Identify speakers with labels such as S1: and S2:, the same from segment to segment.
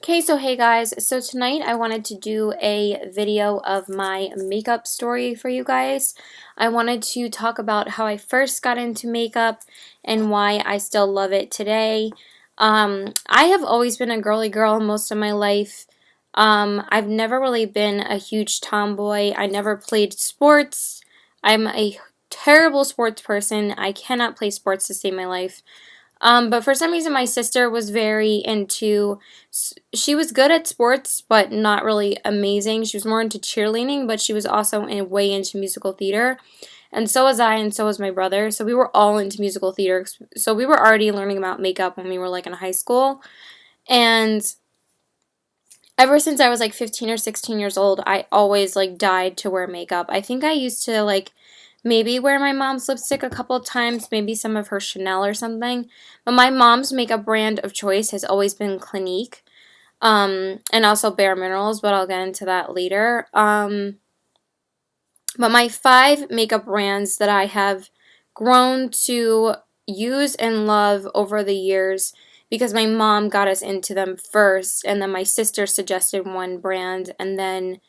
S1: Okay, so hey guys, so tonight I wanted to do a video of my makeup story for you guys. I wanted to talk about how I first got into makeup and why I still love it today. I have always been a girly girl most of my life. I've never really been a huge tomboy. I never played sports. I'm a terrible sports person. I cannot play sports to save my life. But for some reason, my sister was very into, she was good at sports, but not really amazing. She was more into cheerleading, but she was also way into musical theater. And so was I, and so was my brother. So we were all into musical theater. So we were already learning about makeup when we were like in high school. And ever since I was like 15 or 16 years old, I always like died to wear makeup. I think I used to like maybe wear my mom's lipstick a couple of times, maybe some of her Chanel or something. But my mom's makeup brand of choice has always been Clinique, and also Bare Minerals, but I'll get into that later. But my five makeup brands that I have grown to use and love over the years because my mom got us into them first, and then my sister suggested one brand, and then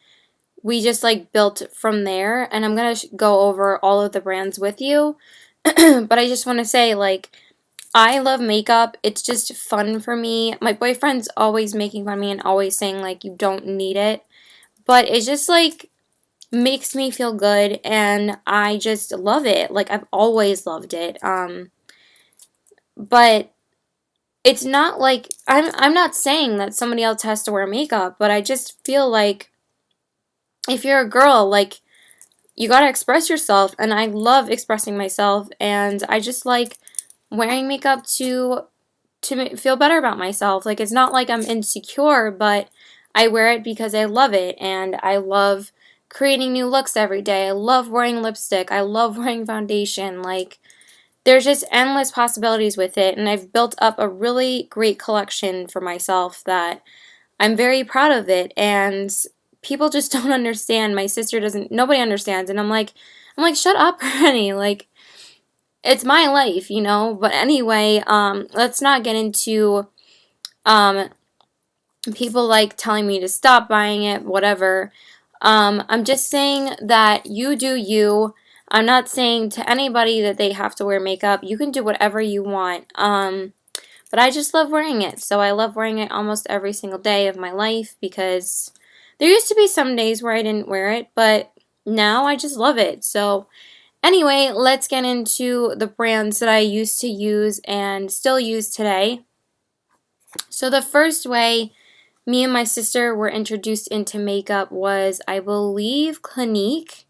S1: we just like built from there. And I'm gonna go over all of the brands with you. But I just want to say, like, I love makeup. It's just fun for me. My boyfriend's always making fun of me and always saying, like, you don't need it. But it just, like, makes me feel good and I just love it. Like, I've always loved it. But it's not like I'm not saying that somebody else has to wear makeup, but I just feel like if you're a girl, like, you gotta express yourself, and I love expressing myself, and I just like wearing makeup to feel better about myself. Like, it's not like I'm insecure, but I wear it because I love it, and I love creating new looks every day. I love wearing lipstick. I love wearing foundation. Like, there's just endless possibilities with it, and I've built up a really great collection for myself that I'm very proud of it, and people just don't understand. My sister doesn't, nobody understands, and I'm like, shut up already. Like, it's my life, you know? But anyway, let's not get into um people like telling me to stop buying it, whatever. I'm just saying that you do you. I'm not saying to anybody that they have to wear makeup. You can do whatever you want. But I just love wearing it. So I love wearing it almost every single day of my life because there used to be some days where I didn't wear it, but now I just love it. So anyway, let's get into the brands that I used to use and still use today. So the first way me and my sister were introduced into makeup was, I believe, Clinique.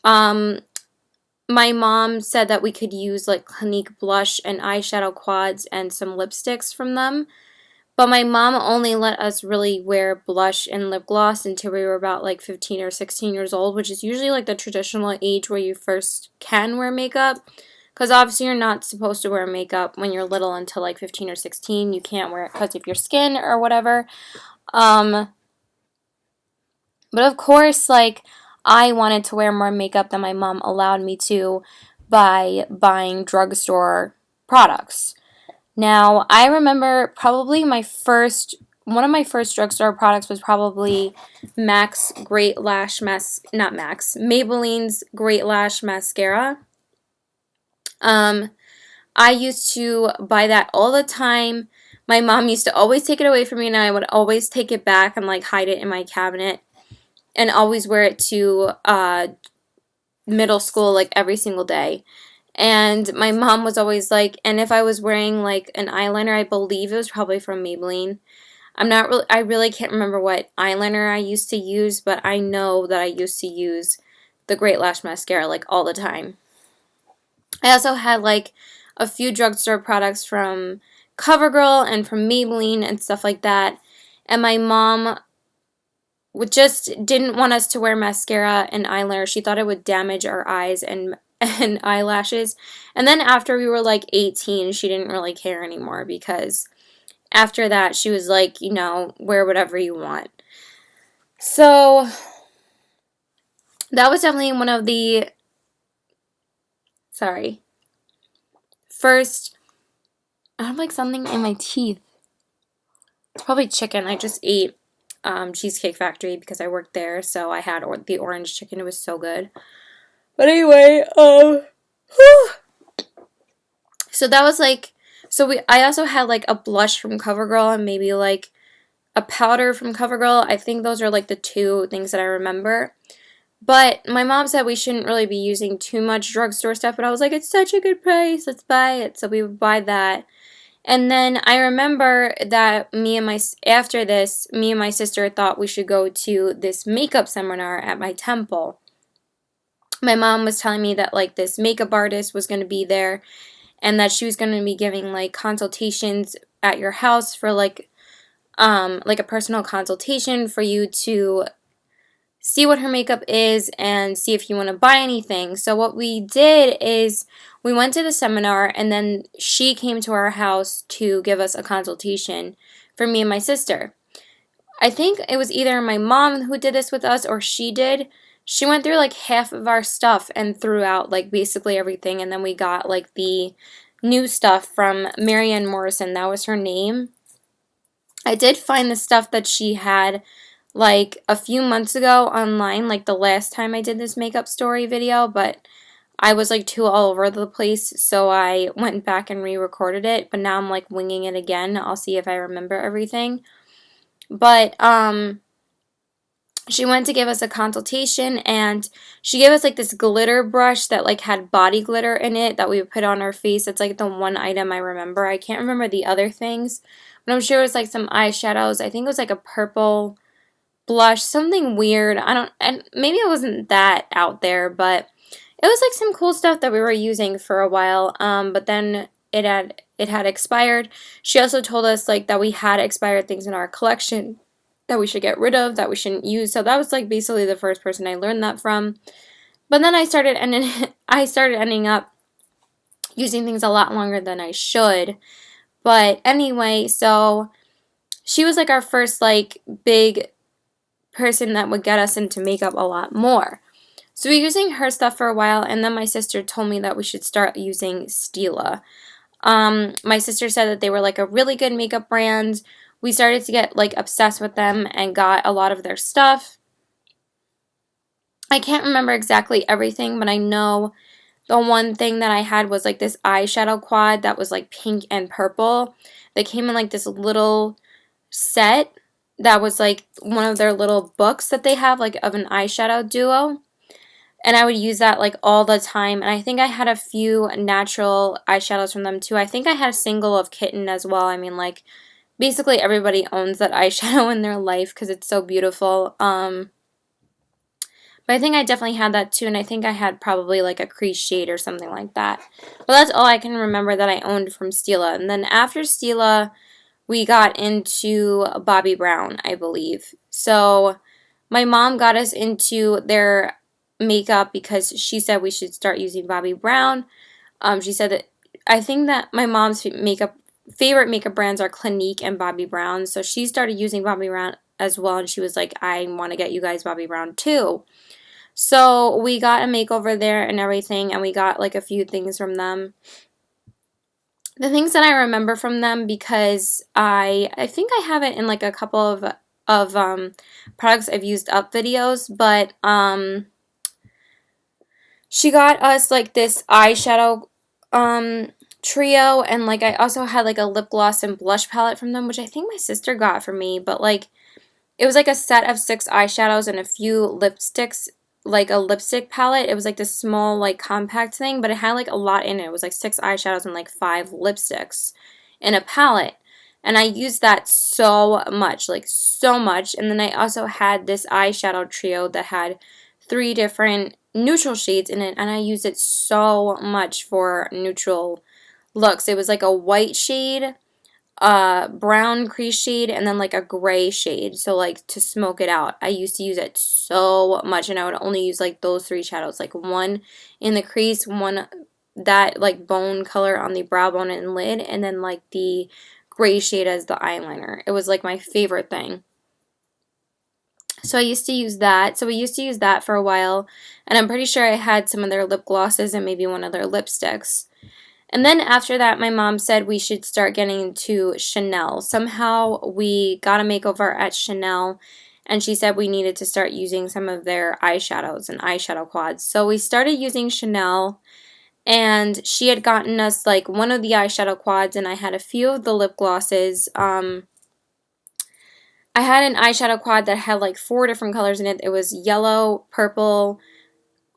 S1: Um, my mom said that we could use like Clinique blush and eyeshadow quads and some lipsticks from them. But my mom only let us really wear blush and lip gloss until we were about like 15 or 16 years old, which is usually like the traditional age where you first can wear makeup. Because obviously you're not supposed to wear makeup when you're little until like 15 or 16. You can't wear it because of your skin or whatever. Um, but of course, like, I wanted to wear more makeup than my mom allowed me to by buying drugstore products. Now, I remember probably one of my first drugstore products was probably Maybelline's Great Lash Mascara. Um, I used to buy that all the time. My mom used to always take it away from me, and I would always take it back and like hide it in my cabinet and always wear it to middle school like every single day. And my mom was always like, and if I was wearing like an eyeliner, I believe it was probably from Maybelline. I really can't remember what eyeliner I used to use, but I know that I used to use the Great Lash Mascara like all the time. I also had like a few drugstore products from CoverGirl and from Maybelline and stuff like that. And my mom just didn't want us to wear mascara and eyeliner. She thought it would damage our eyes and eyelashes. And then after we were like 18, she didn't really care anymore because after that she was like, you know, wear whatever you want. So that was definitely one of the sorry. First, I have like something in my teeth. It's probably chicken. I just ate Cheesecake Factory because I worked there, so I had the orange chicken. It was so good. But anyway, so that was like, I also had like a blush from CoverGirl and maybe like a powder from CoverGirl. I think those are like the two things that I remember. But my mom said we shouldn't really be using too much drugstore stuff, but I was like, it's such a good price, let's buy it. So we would buy that. And then I remember that after this, me and my sister thought we should go to this makeup seminar at my temple. My mom was telling me that like this makeup artist was going to be there and that she was going to be giving like consultations at your house for like a personal consultation for you to see what her makeup is and see if you want to buy anything. So what we did is we went to the seminar and then she came to our house to give us a consultation for me and my sister. I think it was either my mom who did this with us or she did. She went through like half of our stuff and threw out like basically everything, and then we got like the new stuff from Marianne Morrison. That was her name. I did find the stuff that she had like a few months ago online, like the last time I did this makeup story video, but I was like too all over the place, so I went back and re-recorded it, but now I'm like winging it again. I'll see if I remember everything. But she went to give us a consultation and she gave us like this glitter brush that like had body glitter in it that we would put on our face. It's like the one item I remember. I can't remember the other things, but I'm sure it was like some eyeshadows. I think it was like a purple blush, something weird. And maybe it wasn't that out there, but it was like some cool stuff that we were using for a while. But then it had expired. She also told us like that we had expired things in our collection that we should get rid of, that we shouldn't use. So that was like basically the first person I learned that from. But then I started ending up using things a lot longer than I should. But anyway, so she was like our first like big person that would get us into makeup a lot more. So we were using her stuff for a while, and then my sister told me that we should start using Stila. My sister said that they were like a really good makeup brand. We started to get like obsessed with them and got a lot of their stuff. I can't remember exactly everything, but I know the one thing that I had was like this eyeshadow quad that was like pink and purple. They came in like this little set that was like one of their little books that they have like of an eyeshadow duo. And I would use that like all the time. And I think I had a few natural eyeshadows from them too. I think I had a single of Kitten as well. I mean, like, basically everybody owns that eyeshadow in their life because it's so beautiful. But I think I definitely had that too. And I think I had probably like a crease shade or something like that. But that's all I can remember that I owned from Stila. And then after Stila, we got into Bobbi Brown, I believe. So my mom got us into their makeup because she said we should start using Bobbi Brown. She said that I think that my mom's favorite makeup brands are Clinique and Bobbi Brown. So she started using Bobbi Brown as well, and she was like, I want to get you guys Bobbi Brown too. So we got a makeover there and everything, and we got like a few things from them. The things that I remember from them, because I think I have it in like a couple of products I've used up videos, but she got us like this eyeshadow trio, and like I also had like a lip gloss and blush palette from them, which I think my sister got for me, but like it was like a set of 6 eyeshadows and a few lipsticks, like a lipstick palette. It was like this small like compact thing, but it had like a lot in it. It was like 6 eyeshadows and like 5 lipsticks in a palette. And I used that so much, like so much. And then I also had this eyeshadow trio that had 3 different neutral shades in it, and I used it so much for neutral looks. It was like a white shade, brown crease shade, and then like a gray shade. So like to smoke it out, I used to use it so much, and I would only use like those 3 shadows, like one in the crease, one that like bone color on the brow bone and lid, and then like the gray shade as the eyeliner. It was like my favorite thing. So I used to use that. So we used to use that for a while, and I'm pretty sure I had some of their lip glosses and maybe one of their lipsticks. And then after that, my mom said we should start getting into Chanel. Somehow we got a makeover at Chanel, and she said we needed to start using some of their eyeshadows and eyeshadow quads. So we started using Chanel, and she had gotten us like one of the eyeshadow quads, and I had a few of the lip glosses. I had an eyeshadow quad that had like 4 different colors in it. It was yellow, purple,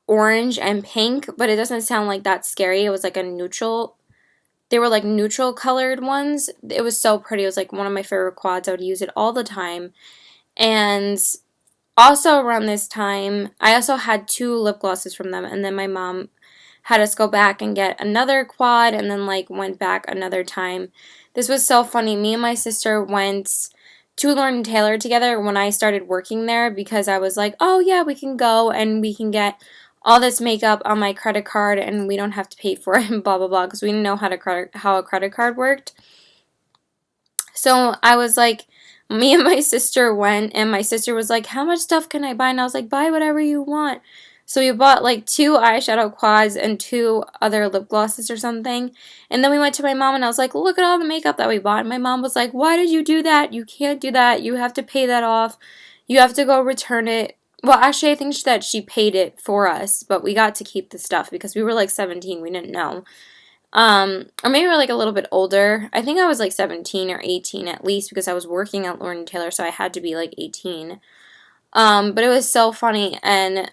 S1: orange, and pink, but it doesn't sound like that scary. It was like a neutral. They were like neutral colored ones. It was so pretty. It was like one of my favorite quads. I would use it all the time. And also around this time, I also had 2 lip glosses from them, and then my mom had us go back and get another quad, and then like went back another time. This was so funny. Me and my sister went to Lord & Taylor together when I started working there, because I was like, oh yeah, we can go and we can get all this makeup on my credit card and we don't have to pay for it and blah blah blah, because we didn't know how a credit card worked. So I was like, me and my sister went, and my sister was like, how much stuff can I buy? And I was like, buy whatever you want. So we bought like 2 eyeshadow quads and 2 other lip glosses or something. And then we went to my mom and I was like, look at all the makeup that we bought. And my mom was like, why did you do that? You can't do that. You have to pay that off. You have to go return it. Well, actually, I think that she paid it for us, but we got to keep the stuff because we were like 17. We didn't know. Or maybe we were like a little bit older. I think I was like 17 or 18 at least, because I was working at Lord & Taylor, so I had to be like 18. But it was so funny. And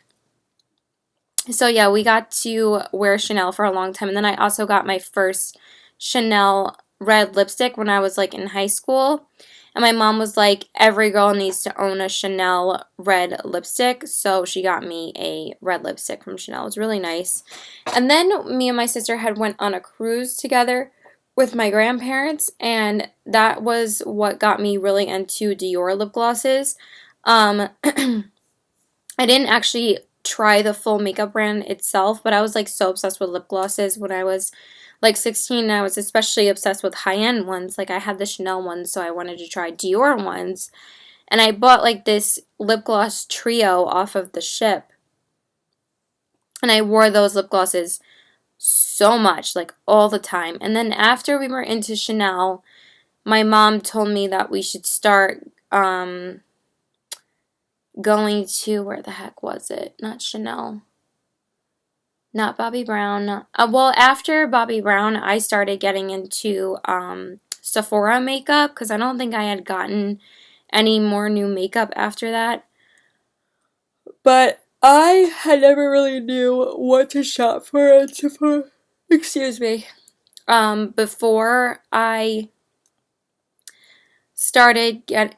S1: so yeah, we got to wear Chanel for a long time. And then I also got my first Chanel red lipstick when I was like in high school. And my mom was like, every girl needs to own a Chanel red lipstick. So she got me a red lipstick from Chanel. It was really nice. And then me and my sister had went on a cruise together with my grandparents. And that was what got me really into Dior lip glosses. I didn't actually try the full makeup brand itself, but I was like so obsessed with lip glosses when I was like 16. I was especially obsessed with high-end ones. Like I had the Chanel ones, so I wanted to try Dior ones. And I bought like this lip gloss trio off of the ship. And I wore those lip glosses so much, like all the time. And then after we were into Chanel, my mom told me that we should start going to, where the heck was it? Not Chanel. Not Bobbi Brown. Well, after Bobbi Brown, I started getting into Sephora makeup, because I don't think I had gotten any more new makeup after that. But I had never really knew what to shop for at Sephora. Excuse me. Before I started getting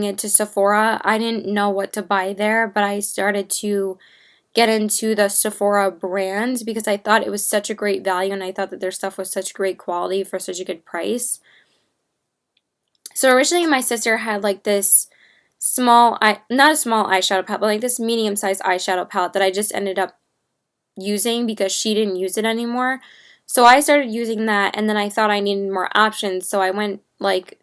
S1: into Sephora, I didn't know what to buy there, but I started to get into the Sephora brand because I thought it was such a great value, and I thought that their stuff was such great quality for such a good price. So originally my sister had like this not a small eyeshadow palette, but like this medium-sized eyeshadow palette that I just ended up using because she didn't use it anymore. So I started using that, and then I thought I needed more options, so I went like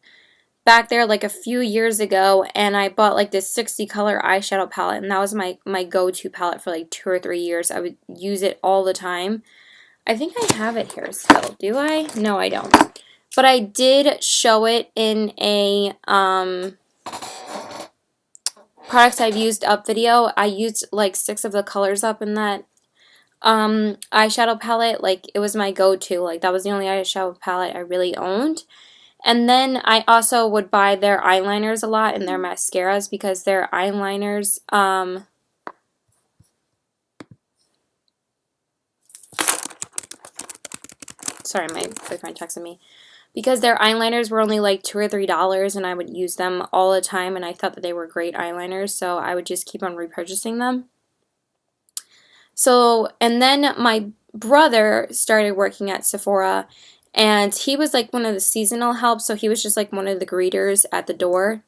S1: back there like a few years ago, and I bought like this 60 color eyeshadow palette, and that was my go-to palette for like 2 or 3 years. I would use it all the time. I think I have it here still. Do I? No, I don't. But I did show it in a products I've used up video. I used like 6 of the colors up in that eyeshadow palette. Like it was my go-to. Like that was the only eyeshadow palette I really owned. And then I also would buy their eyeliners a lot and their mascaras, because their eyeliners, sorry, my boyfriend texted me, because their eyeliners were only like $2 or $3, and I would use them all the time, and I thought that they were great eyeliners, so I would just keep on repurchasing them. So, and then my brother started working at Sephora, and he was like one of the seasonal helps, so he was just like one of the greeters at the door.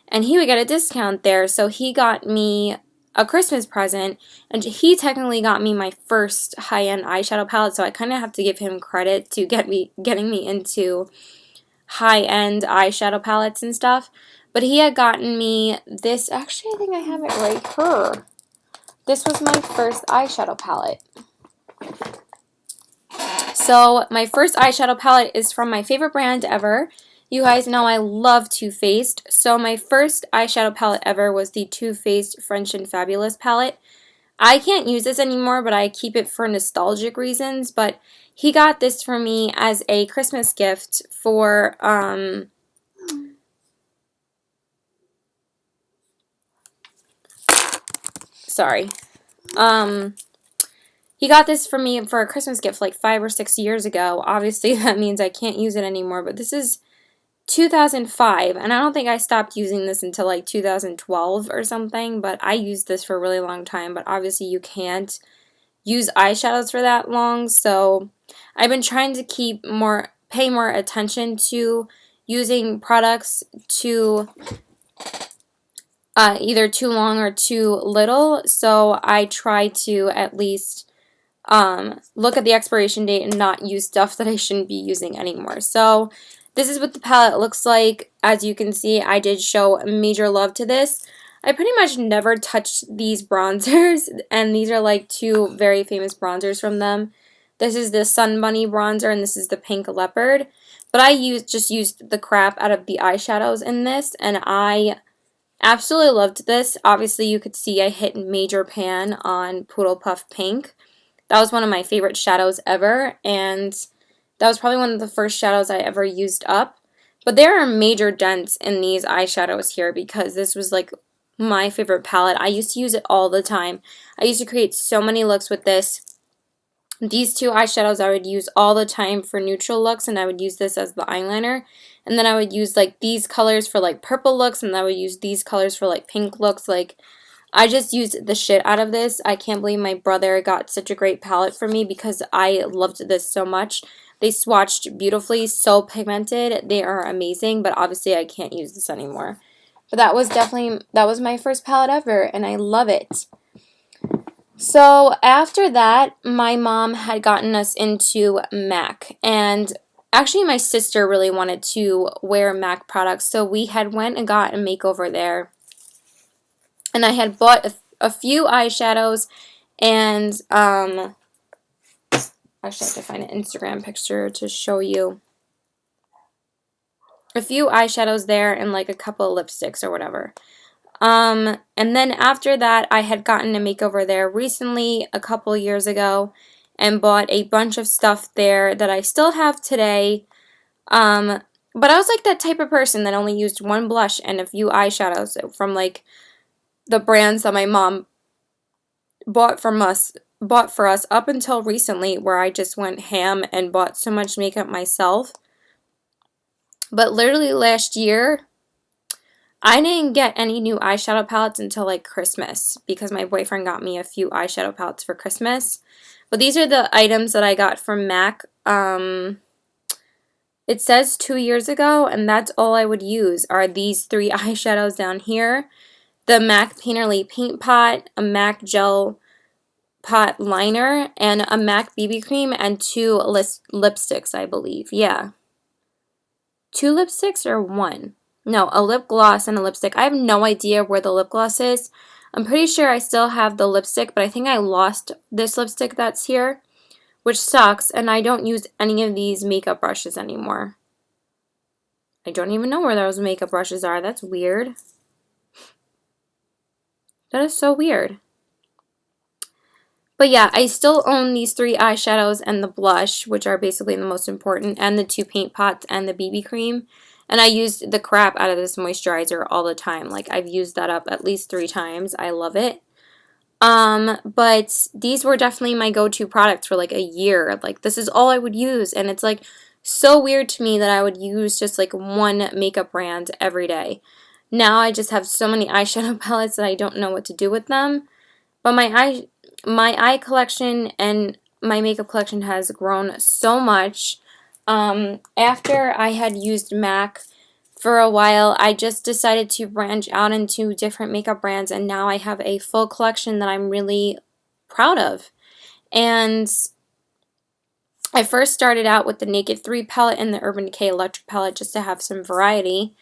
S1: And he would get a discount there, so he got me a Christmas present, and he technically got me my first high-end eyeshadow palette, so I kind of have to give him credit to getting me into high-end eyeshadow palettes and stuff. But he had gotten me this, actually I think I have it right here. This was my first eyeshadow palette. So my first eyeshadow palette is from my favorite brand ever. You guys know I love Too Faced. So my first eyeshadow palette ever was the Too Faced French and Fabulous palette. I can't use this anymore, but I keep it for nostalgic reasons. But he got this for me as a Christmas gift for, sorry. He got this for me for a Christmas gift like 5 or 6 years ago. Obviously, that means I can't use it anymore, but this is 2005, and I don't think I stopped using this until like 2012 or something, but I used this for a really long time, but obviously you can't use eyeshadows for that long, so I've been trying to pay more attention to using products to either too long or too little, so I try to at least look at the expiration date and not use stuff that I shouldn't be using anymore. So this is what the palette looks like. As you can see, I did show major love to this. I pretty much never touched these bronzers, and these are like two very famous bronzers from them. This is the Sun Bunny bronzer, and this is the Pink Leopard. But I just used the crap out of the eyeshadows in this, and I absolutely loved this. Obviously, you could see I hit major pan on Poodle Puff Pink. That was one of my favorite shadows ever, and that was probably one of the first shadows I ever used up. But there are major dents in these eyeshadows here because this was like my favorite palette. I used to use it all the time. I used to create so many looks with this. These two eyeshadows I would use all the time for neutral looks, and I would use this as the eyeliner. And then I would use like these colors for like purple looks, and I would use these colors for like pink looks. Like, I just used the shit out of this. I can't believe my brother got such a great palette for me because I loved this so much. They swatched beautifully, so pigmented. They are amazing, but obviously I can't use this anymore. But that was my first palette ever, and I love it. So after that, my mom had gotten us into MAC, and actually my sister really wanted to wear MAC products, so we had went and got a makeover there. And I had bought a few eyeshadows, and actually I have to find an Instagram picture to show you. A few eyeshadows there and like a couple of lipsticks or whatever. And then after that, I had gotten a makeover there recently, a couple years ago, and bought a bunch of stuff there that I still have today. But I was like that type of person that only used one blush and a few eyeshadows from like the brands that my mom bought for us up until recently, where I just went ham and bought so much makeup myself. But literally last year, I didn't get any new eyeshadow palettes until like Christmas because my boyfriend got me a few eyeshadow palettes for Christmas. But these are the items that I got from MAC. It says 2 years ago, and that's all I would use are these three eyeshadows down here. The MAC Painterly Paint Pot, a MAC Gel Pot Liner, and a MAC BB Cream, and two lipsticks, I believe. Yeah. 2 lipsticks or 1? No, a lip gloss and a lipstick. I have no idea where the lip gloss is. I'm pretty sure I still have the lipstick, but I think I lost this lipstick that's here, which sucks, and I don't use any of these makeup brushes anymore. I don't even know where those makeup brushes are. That's weird. That is so weird. But yeah, I still own these 3 eyeshadows and the blush, which are basically the most important, and the 2 paint pots and the BB cream. And I used the crap out of this moisturizer all the time. Like, I've used that up at least 3 times. I love it. But these were definitely my go-to products for like a year. Like, this is all I would use, and it's like so weird to me that I would use just like one makeup brand every day. Now I just have so many eyeshadow palettes that I don't know what to do with them. But my eye collection and my makeup collection has grown so much. After I had used MAC for a while, I just decided to branch out into different makeup brands, and now I have a full collection that I'm really proud of. And I first started out with the Naked 3 palette and the Urban Decay Electric palette just to have some variety.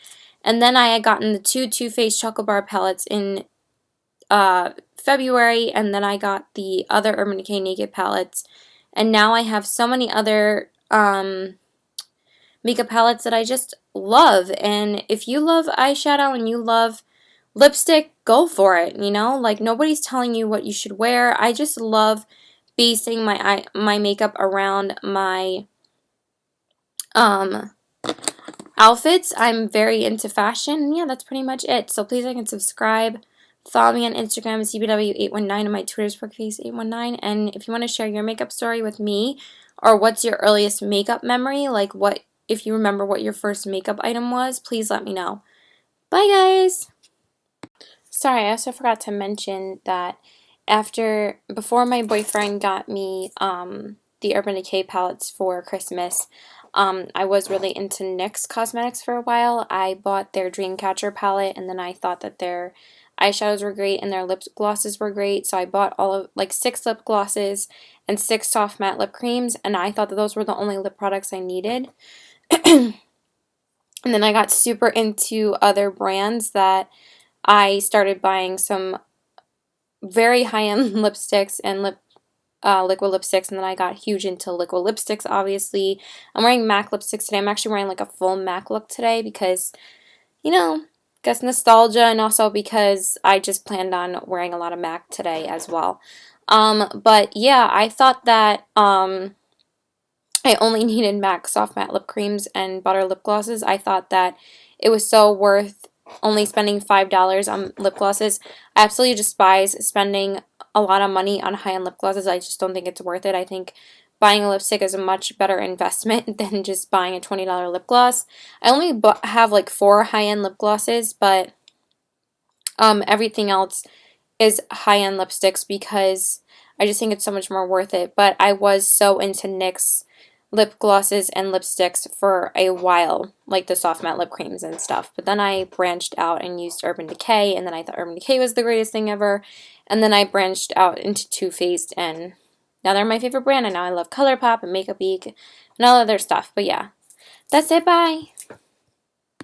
S1: And then I had gotten the 2 Too Faced Chocolate Bar palettes in February, and then I got the other Urban Decay Naked palettes, And now I have so many other makeup palettes that I just love. And if you love eyeshadow and you love lipstick, go for it, you know? Like, nobody's telling you what you should wear. I just love basing my makeup around my um outfits. I'm very into fashion. And yeah, that's pretty much it. So please like and subscribe. Follow me on Instagram, CBW819, and my Twitter's Bookface819. And if you want to share your makeup story with me, or what's your earliest makeup memory, like what, if you remember what your first makeup item was, please let me know. Bye, guys! Sorry, I also forgot to mention that before my boyfriend got me the Urban Decay palettes for Christmas, I was really into NYX Cosmetics for a while. I bought their Dreamcatcher palette, and then I thought that their eyeshadows were great and their lip glosses were great, so I bought all of, like, 6 lip glosses and 6 soft matte lip creams, and I thought that those were the only lip products I needed. And then I got super into other brands that I started buying some very high-end lipsticks and liquid lipsticks, and then I got huge into liquid lipsticks, obviously. I'm wearing MAC lipsticks today. I'm actually wearing like a full MAC look today because, you know, guess nostalgia, and also because I just planned on wearing a lot of MAC today as well. But yeah, I thought that I only needed MAC soft matte lip creams and butter lip glosses. I thought that it was so worth only spending $5 on lip glosses. I absolutely despise spending a lot of money on high-end lip glosses. I just don't think it's worth it. I think buying a lipstick is a much better investment than just buying a $20 lip gloss. I only have like 4 high-end lip glosses, but everything else is high-end lipsticks because I just think it's so much more worth it. But I was so into NYX lip glosses and lipsticks for a while, like the soft matte lip creams and stuff. But then I branched out and used Urban Decay, and then I thought Urban Decay was the greatest thing ever. And then I branched out into Too Faced, and now they're my favorite brand, and now I love ColourPop and Makeup Geek and all other stuff. But yeah, that's it. Bye!